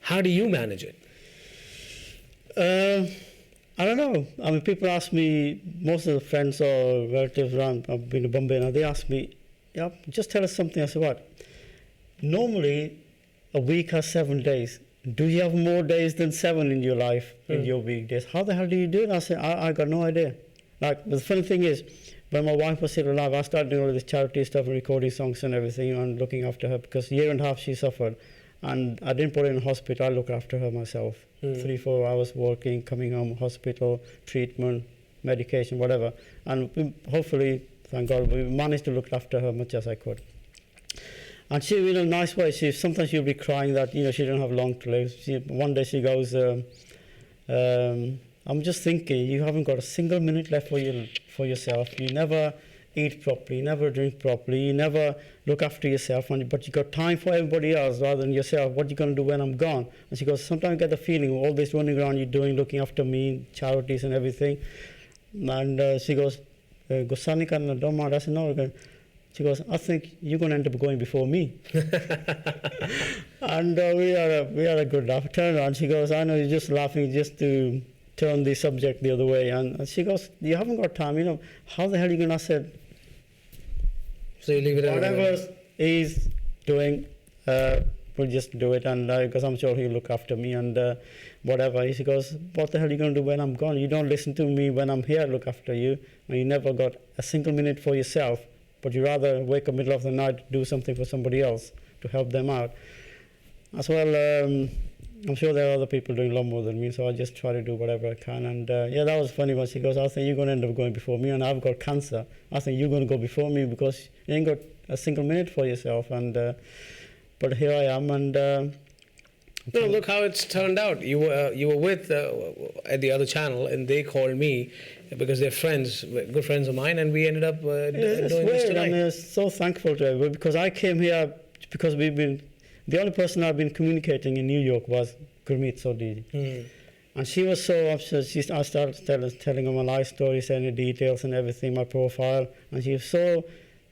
A: How do you manage it?
D: I don't know. I mean, people ask me, most of the friends or relatives around, I've been to Bombay now, they ask me, yeah, just tell us something. I said, what? Normally, a week has 7 days. Do you have more days than 7 in your life, in your weekdays? How the hell do you do it? I said, I got no idea. Like, the funny thing is, when my wife was still alive, I started doing all this charity stuff and recording songs and everything and looking after her, because a year and a half she suffered. And I didn't put her in hospital, I looked after her myself. 3-4 hours working, coming home, hospital, treatment, medication, whatever. And hopefully, thank God, we managed to look after her much as I could. And she, in a nice way, sometimes she'll be crying that, she didn't have long to live. One day she goes, I'm just thinking, you haven't got a single minute left for yourself. You never eat properly, you never drink properly, you never look after yourself, but you got time for everybody else rather than yourself. What are you going to do when I'm gone? And she goes, sometimes I get the feeling, all this running around you're doing, looking after me, charities and everything. And she goes, Gosani karna, don't mind. I said, no. She goes, I think you're going to end up going before me. And we had a good laugh. Turn around, she goes, I know you're just laughing just to turn the subject the other way. And she goes, you haven't got time, how the hell are you going to? I said,
A: so you leave it
D: whatever he's doing, we'll just do it, and because I'm sure he'll look after me and whatever. She goes, what the hell are you going to do when I'm gone? You don't listen to me when I'm here, look after you, and you never got a single minute for yourself, but you rather wake up middle of the night, do something for somebody else to help them out. As well, I'm sure there are other people doing a lot more than me, so I just try to do whatever I can. And yeah, that was funny when she goes, I think you're going to end up going before me, and I've got cancer. I think you're going to go before me because you ain't got a single minute for yourself. And but here I am, and
A: no, look how it's turned out. You were with at the other channel, and they called me because they're friends, good friends of mine, and we ended up doing this tonight.
D: I'm so thankful to everybody because I came here because the only person I've been communicating in New York was Gurmeet Sodhi. And she was so upset. I started telling her my life story, saying the details and everything, my profile, and she was so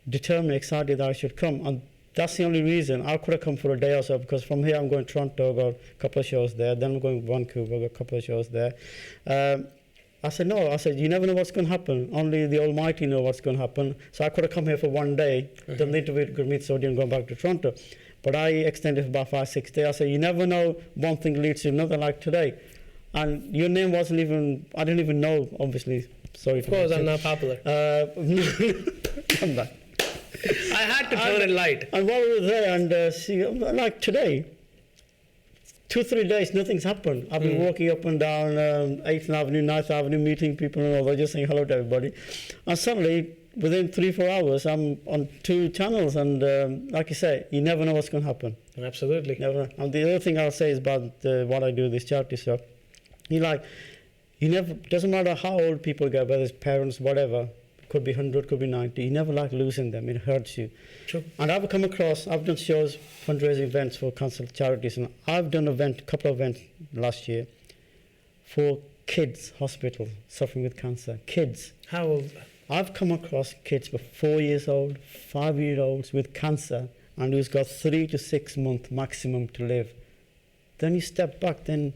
D: determined, excited that I should come. And that's the only reason. I could have come for a day or so, because from here I'm going to Toronto, got a couple of shows there, then I'm going to Vancouver, got a couple of shows there. I said, no. I said, you never know what's going to happen. Only the Almighty know what's going to happen. So I could have come here for one day, done the interview with Gurmeet Sodhi and gone back to Toronto. But I extended for about 5-6 days. I said, you never know, one thing leads to another, like today. And your name wasn't even, I didn't even know, obviously. Sorry.
A: Of course, I'm not popular.
D: Come back.
A: I had to turn it light.
D: And while we were there, and she, like today, 2-3 days, nothing's happened. I've been walking up and down 8th Avenue, 9th Avenue, meeting people and all that, just saying hello to everybody. And suddenly, within 3-4 hours, I'm on 2 channels, and like you say, you never know what's going to happen.
A: Absolutely.
D: Never. And the other thing I'll say is about what I do, this charity stuff. You never, doesn't matter how old people get, whether it's parents, whatever, could be 100, could be 90, you never like losing them, it hurts you.
A: True.
D: And I've done shows, fundraising events for council charities, and I've done a couple of events last year for kids, hospital, suffering with cancer, kids.
A: How old?
D: I've come across kids with 4 years old, 5-year-olds with cancer, and who's got 3 to 6 months maximum to live. Then you step back, then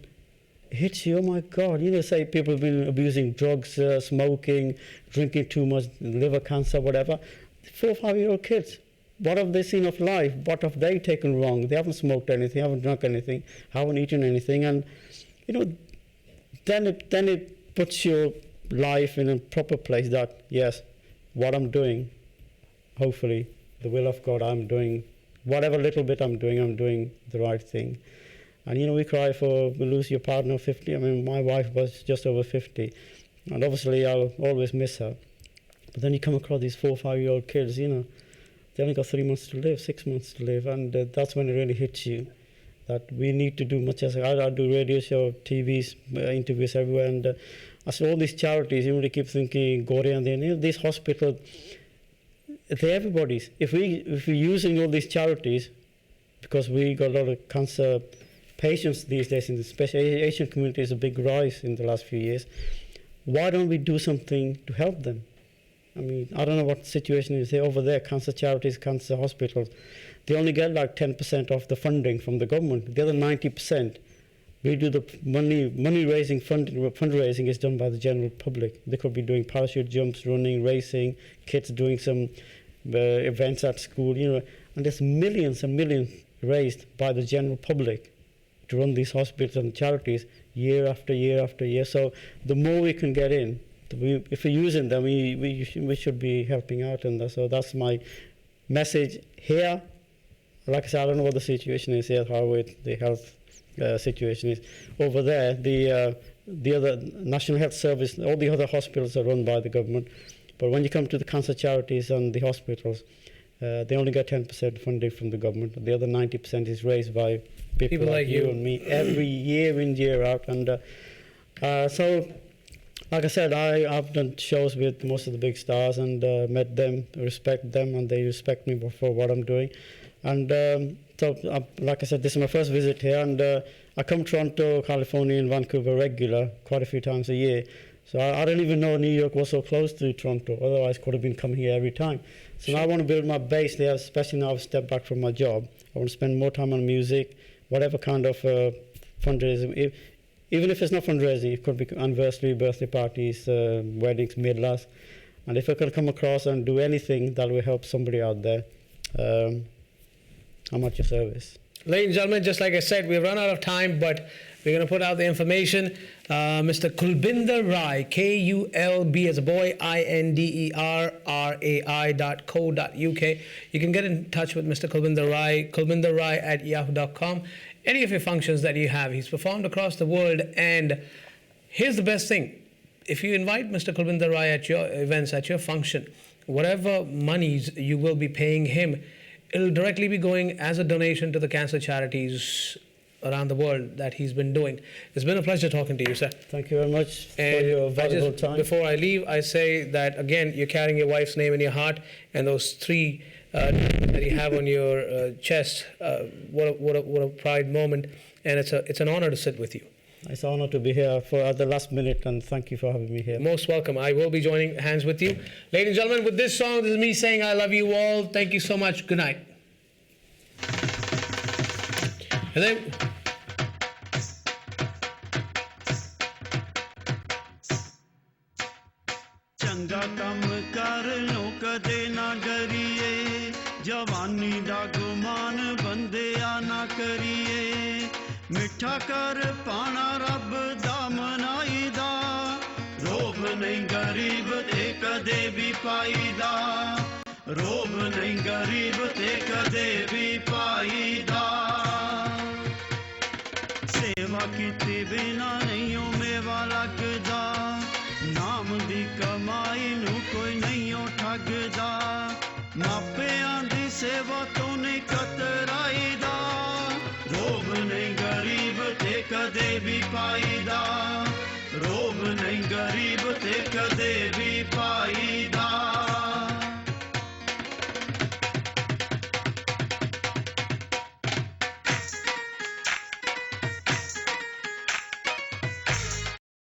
D: it hits you, oh my God. Say people have been abusing drugs, smoking, drinking too much, liver cancer, whatever. 4 or 5-year-old kids, what have they seen of life? What have they taken wrong? They haven't smoked anything, haven't drunk anything, haven't eaten anything. And, then it puts your life in a proper place that, yes, what I'm doing, hopefully, the will of God, I'm doing whatever little bit I'm doing the right thing. And we cry we lose your partner 50. I mean, my wife was just over 50, and obviously I'll always miss her. But then you come across these 4 or 5-year-old kids, they only got 3 months to live, 6 months to live, and that's when it really hits you that we need to do much. As I do radio show, TVs, interviews everywhere, and I see all these charities. They keep thinking, Goria, and these hospitals, they're everybody's. If we're using all these charities, because we got a lot of cancer patients these days, in the special Asian community is a big rise in the last few years, why don't we do something to help them? I mean, I don't know what the situation is over there, cancer charities, cancer hospitals. They only get like 10% of the funding from the government. The other 90%, we do the money raising, fundraising is done by the general public. They could be doing parachute jumps, running, racing, kids doing some events at school, and there's millions and millions raised by the general public to run these hospitals and charities year after year after year. So the more we can get in, if we're using them, we should be helping out, and so that's my message here. Like I said, I don't know what the situation is here, the health situation is. Over there, the other National Health Service, all the other hospitals are run by the government, but when you come to the cancer charities and the hospitals, they only get 10% funding from the government. The other 90% is raised by people like you and me every year in, year out, and so. Like I said, I've done shows with most of the big stars and met them, respect them, and they respect me for what I'm doing. And like I said, this is my first visit here, and I come to Toronto, California, and Vancouver regular, quite a few times a year. So I didn't even know New York was so close to Toronto. Otherwise, I could have been coming here every time. So now I want to build my base there, especially now I've stepped back from my job. I want to spend more time on music, whatever kind of fundraising. Even if it's not fundraising, it could be anniversary, birthday parties, weddings, midlives. And if I can come across and do anything that will help somebody out there, I'm at your service.
A: Ladies and gentlemen, just like I said, we've run out of time, but we're going to put out the information. Mr. Kulbinder Rai, Kulb as a boy, INDERRAI.co.uk. You can get in touch with Mr. Kulbinder Rai, kulbinderrai@yahoo.com. Any of your functions that you have. He's performed across the world, and here's the best thing. If you invite Mr. Kulbinder Rai at your events, at your function, whatever monies you will be paying him, it'll directly be going as a donation to the cancer charities around the world that he's been doing. It's been a pleasure talking to you, sir.
D: Thank you very much for your valuable time. Before
A: I leave, I say that, again, you're carrying your wife's name in your heart, and those 3 that you have on your chest, what a pride moment, and it's an honor to sit with you.
D: It's an honor to be here at the last minute, and thank you for having me here.
A: Most welcome. I will be joining hands with you. Ladies and gentlemen, with this song, this is me saying I love you all. Thank you so much. Good night. And then...
L: चंगा कम कर लो कदे ना डरिए जवानी दा गुमान बंदिया ना करिए मिठा कर पाना रब दा मनाईदा रोब नहीं गरीब ते कदे भी पाईदा रोब नहीं गरीब ते कदे भी पाईदा सेवा कीते बिना नहीं मेवा लगदा नाम दी कमाई नू कोई नहीं ठगदा मापियां दी सेवा तो नहीं कतराईदा रोब नहीं गरीब ते कदे भी पाईदा रोब नहीं गरीब ते कदे भी पाईदा